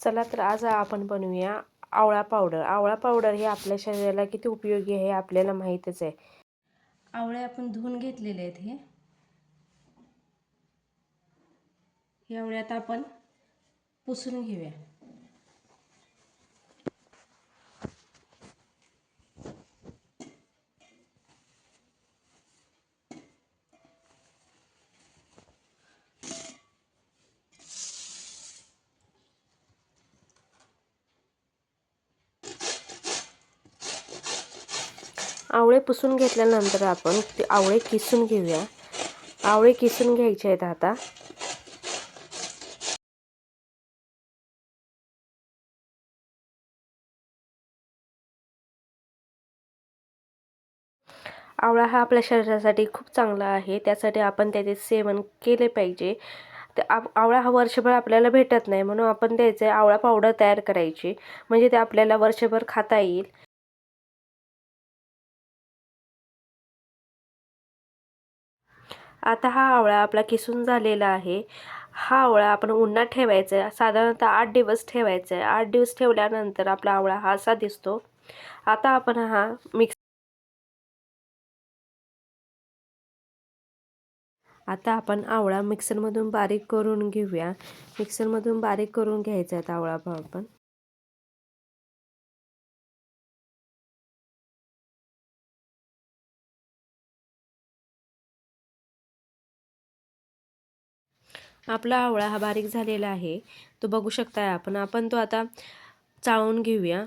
चला तर आज आपण बनवूया आवळा पावडर. आवळा पावडर हे आपल्या शरीराला किती उपयोगी आहे आपल्याला माहीतच आहे. आवळे आपण धुवून घेतलेले आहेत. हे आवळे आता आपण पुसून घेऊया. आवळे पुसून घेतल्यानंतर आपण ते आवळे किसून घेऊया. आवळे किसून घ्यायचे आहेत आता. आवळा हा आपल्या शरीरासाठी खूप चांगला आहे. त्यासाठी आपण त्याचे सेवन केले पाहिजे. आवळा हा वर्षभर आपल्याला भेटत नाही, म्हणून आपण त्याचे आवळा पावडर तयार करायची, म्हणजे ते आपल्याला वर्षभर खाता येईल. आता हा आवळा आपला किसून झालेला आहे. हा आवळा आपण उन्हात ठेवायचा आहे, साधारणतः 8 दिवस ठेवायचा आहे. 8 दिवस ठेवल्यानंतर आपला आवळा हा असा दिसतो. आता आपण हा आवळा मिक्सरमधून बारीक करून घेऊया. मिक्सरमधून बारीक करून घ्यायचा आहे आवळा आपण. आपला आवळा हा बारीक झालेला आहे, तो बघू शकताय आपण तो आता चाळून घेऊया.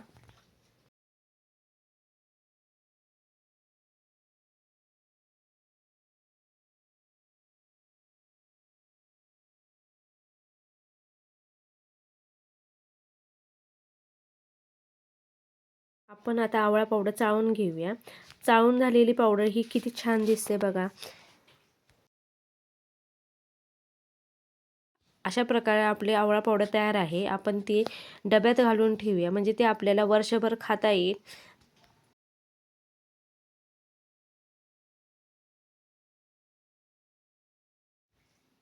आपण आता आवळा पावडर चाळून घेऊया. चाळून झालेली पावडर ही किती छान दिसते बघा. अशा प्रकारे आपली आवळा पावडर तयार आहे. आपण ती डब्यात घालून ठेवूया, म्हणजे ते आपल्याला वर्षभर खाता येईल.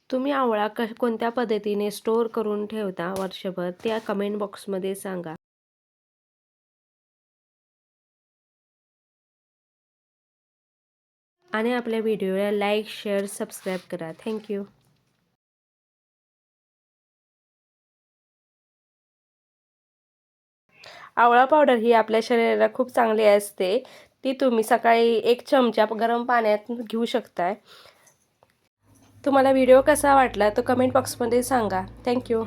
तुम्ही आवळा कोणत्या पद्धतीने स्टोअर करून ठेवता वर्षभर त्या कमेंट बॉक्समध्ये सांगा. आणि आपल्या व्हिडिओला लाईक, शेअर, सबस्क्राईब करा. थँक्यू. आवळा पावडर ही आपल्या शरीराला खूप चांगली असते. ती तुम्ही सकाळी 1 चमचा गरम पाण्यात घेऊ शकताय. तुम्हाला व्हिडिओ कसा वाटला तो कमेंट बॉक्समध्ये सांगा. थँक्यू.